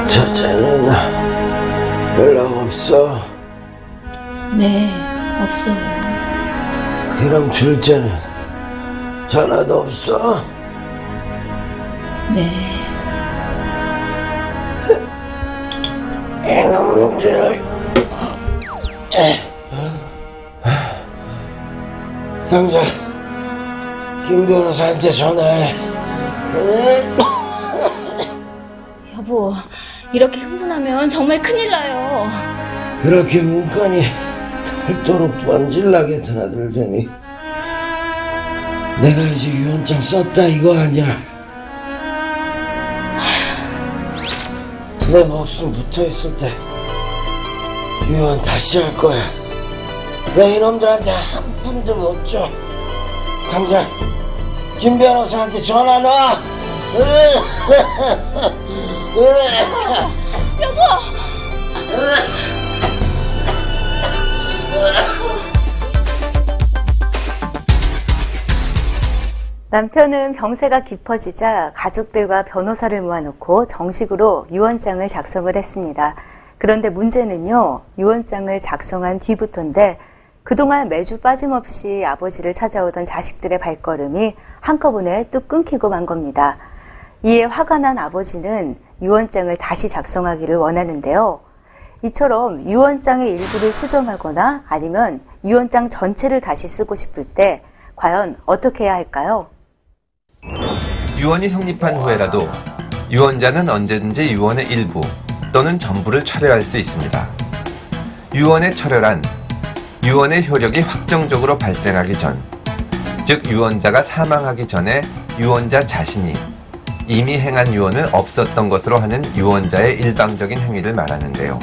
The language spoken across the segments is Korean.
첫째는 연락 없어? 네, 없어요. 그럼 둘째는 전화도 없어? 네. 이놈들. 당장 김 변호사한테 전화해. 여보, 이렇게 흥분하면 정말 큰일 나요. 그렇게 문간이 털도록 번질나게 드나들더니 내가 이제 유언장 썼다 이거 아니야. 내 목숨 붙어있을 때 유언 다시 할 거야. 내 이놈들한테 한 푼도 못 줘. 당장 김 변호사한테 전화 놔. 여보! 남편은 병세가 깊어지자 가족들과 변호사를 모아놓고 정식으로 유언장을 작성을 했습니다. 그런데 문제는요, 유언장을 작성한 뒤부터인데 그동안 매주 빠짐없이 아버지를 찾아오던 자식들의 발걸음이 한꺼번에 뚝 끊기고 만 겁니다. 이에 화가 난 아버지는 유언장을 다시 작성하기를 원하는데요. 이처럼 유언장의 일부를 수정하거나 아니면 유언장 전체를 다시 쓰고 싶을 때 과연 어떻게 해야 할까요? 유언이 성립한 후에라도 유언자는 언제든지 유언의 일부 또는 전부를 철회할 수 있습니다. 유언의 철회란 유언의 효력이 확정적으로 발생하기 전, 즉 유언자가 사망하기 전에 유언자 자신이 이미 행한 유언을 없었던 것으로 하는 유언자의 일방적인 행위를 말하는데요.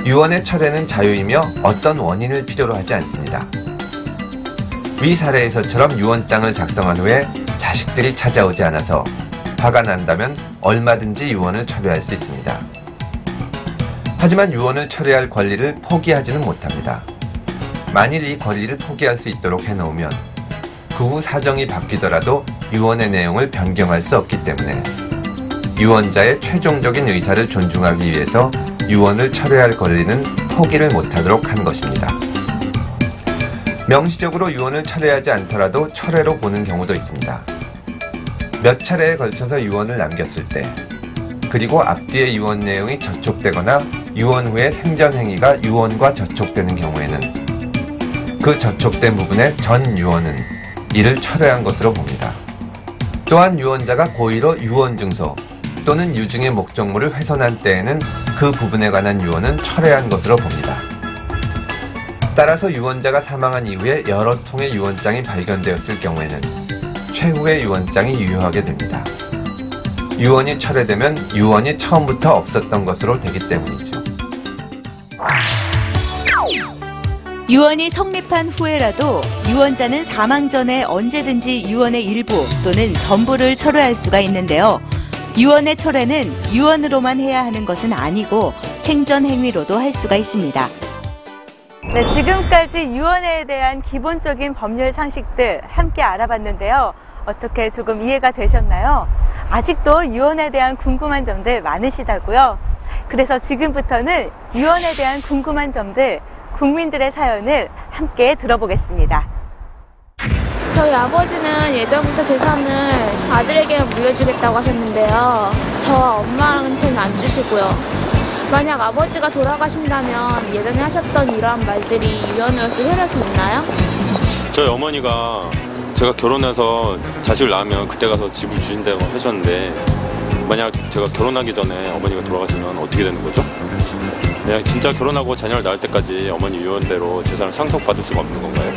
유언의 철회는 자유이며 어떤 원인을 필요로 하지 않습니다. 위 사례에서처럼 유언장을 작성한 후에 자식들이 찾아오지 않아서 화가 난다면 얼마든지 유언을 철회할 수 있습니다. 하지만 유언을 철회할 권리를 포기하지는 못합니다. 만일 이 권리를 포기할 수 있도록 해놓으면 그 후 사정이 바뀌더라도 유언의 내용을 변경할 수 없기 때문에 유언자의 최종적인 의사를 존중하기 위해서 유언을 철회할 권리는 포기를 못하도록 한 것입니다. 명시적으로 유언을 철회하지 않더라도 철회로 보는 경우도 있습니다. 몇 차례에 걸쳐서 유언을 남겼을 때, 그리고 앞뒤의 유언 내용이 저촉되거나 유언 후에 생전행위가 유언과 저촉되는 경우에는 그 저촉된 부분의 전 유언은 이를 철회한 것으로 봅니다. 또한 유언자가 고의로 유언증서 또는 유증의 목적물을 훼손한 때에는 그 부분에 관한 유언은 철회한 것으로 봅니다. 따라서 유언자가 사망한 이후에 여러 통의 유언장이 발견되었을 경우에는 최후의 유언장이 유효하게 됩니다. 유언이 철회되면 유언이 처음부터 없었던 것으로 되기 때문이죠. 유언이 성립한 후에라도 유언자는 사망 전에 언제든지 유언의 일부 또는 전부를 철회할 수가 있는데요. 유언의 철회는 유언으로만 해야 하는 것은 아니고 생전 행위로도 할 수가 있습니다. 네, 지금까지 유언에 대한 기본적인 법률 상식들 함께 알아봤는데요. 어떻게 조금 이해가 되셨나요? 아직도 유언에 대한 궁금한 점들 많으시다고요? 그래서 지금부터는 유언에 대한 궁금한 점들, 국민들의 사연을 함께 들어보겠습니다. 저희 아버지는 예전부터 재산을 아들에게 물려주겠다고 하셨는데요. 저와 엄마한테는 안 주시고요. 만약 아버지가 돌아가신다면 예전에 하셨던 이러한 말들이 유언으로서 효력이 있나요? 저희 어머니가 제가 결혼해서 자식을 낳으면 그때 가서 집을 주신다고 하셨는데 만약 제가 결혼하기 전에 어머니가 돌아가시면 어떻게 되는 거죠? 그냥 진짜 결혼하고 자녀를 낳을 때까지 어머니 유언대로 재산을 상속받을 수가 없는 건가요?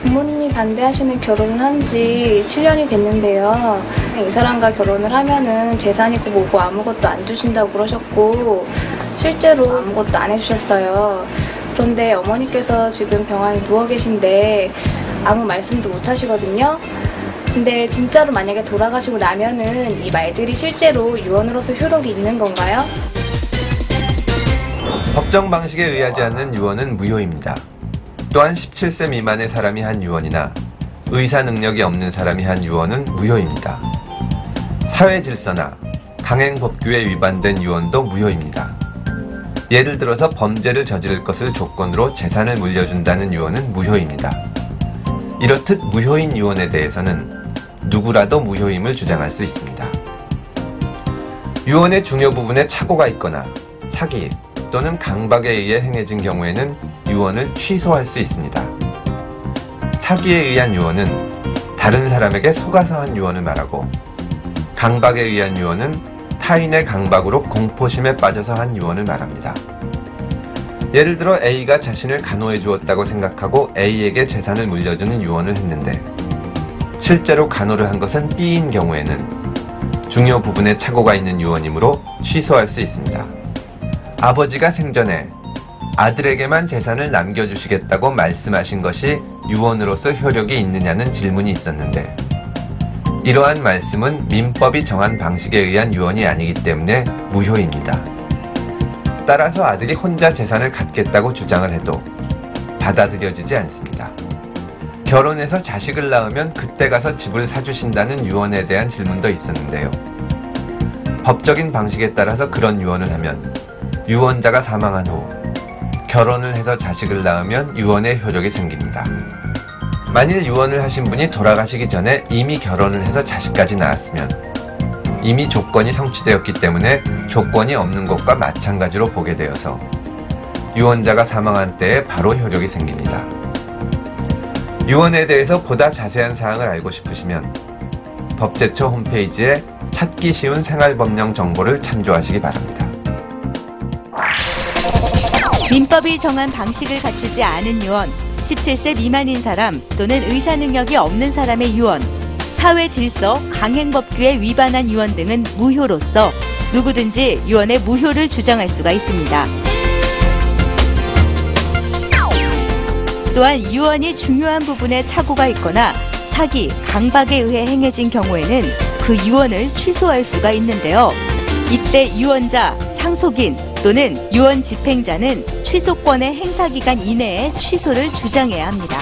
부모님이 반대하시는 결혼을 한 지 7년이 됐는데요. 이 사람과 결혼을 하면은 재산이고 뭐고 아무것도 안 주신다고 그러셨고 실제로 아무것도 안 해주셨어요. 그런데 어머니께서 지금 병원에 누워 계신데 아무 말씀도 못 하시거든요. 근데 진짜로 만약에 돌아가시고 나면은 이 말들이 실제로 유언으로서 효력이 있는 건가요? 법정 방식에 의하지 않는 유언은 무효입니다. 또한 17세 미만의 사람이 한 유언이나 의사 능력이 없는 사람이 한 유언은 무효입니다. 사회 질서나 강행법규에 위반된 유언도 무효입니다. 예를 들어서 범죄를 저지를 것을 조건으로 재산을 물려준다는 유언은 무효입니다. 이렇듯 무효인 유언에 대해서는 누구라도 무효임을 주장할 수 있습니다. 유언의 중요 부분에 착오가 있거나 사기 또는 강박에 의해 행해진 경우에는 유언을 취소할 수 있습니다. 사기에 의한 유언은 다른 사람에게 속아서 한 유언을 말하고, 강박에 의한 유언은 타인의 강박으로 공포심에 빠져서 한 유언을 말합니다. 예를 들어 A가 자신을 간호해 주었다고 생각하고 A에게 재산을 물려주는 유언을 했는데 실제로 간호를 한 것은 B인 경우에는 중요 부분에 착오가 있는 유언이므로 취소할 수 있습니다. 아버지가 생전에 아들에게만 재산을 남겨주시겠다고 말씀하신 것이 유언으로서 효력이 있느냐는 질문이 있었는데, 이러한 말씀은 민법이 정한 방식에 의한 유언이 아니기 때문에 무효입니다. 따라서 아들이 혼자 재산을 갖겠다고 주장을 해도 받아들여지지 않습니다. 결혼해서 자식을 낳으면 그때 가서 집을 사주신다는 유언에 대한 질문도 있었는데요. 법적인 방식에 따라서 그런 유언을 하면 유언자가 사망한 후 결혼을 해서 자식을 낳으면 유언의 효력이 생깁니다. 만일 유언을 하신 분이 돌아가시기 전에 이미 결혼을 해서 자식까지 낳았으면 이미 조건이 성취되었기 때문에 조건이 없는 것과 마찬가지로 보게 되어서 유언자가 사망한 때에 바로 효력이 생깁니다. 유언에 대해서 보다 자세한 사항을 알고 싶으시면 법제처 홈페이지에 찾기 쉬운 생활법령 정보를 참조하시기 바랍니다. 민법이 정한 방식을 갖추지 않은 유언, 17세 미만인 사람 또는 의사 능력이 없는 사람의 유언, 사회 질서, 강행법규에 위반한 유언 등은 무효로서 누구든지 유언의 무효를 주장할 수가 있습니다. 또한 유언이 중요한 부분에 착오가 있거나 사기, 강박에 의해 행해진 경우에는 그 유언을 취소할 수가 있는데요. 이때 유언자, 상속인 또는 유언 집행자는 취소권의 행사기간 이내에 취소를 주장해야 합니다.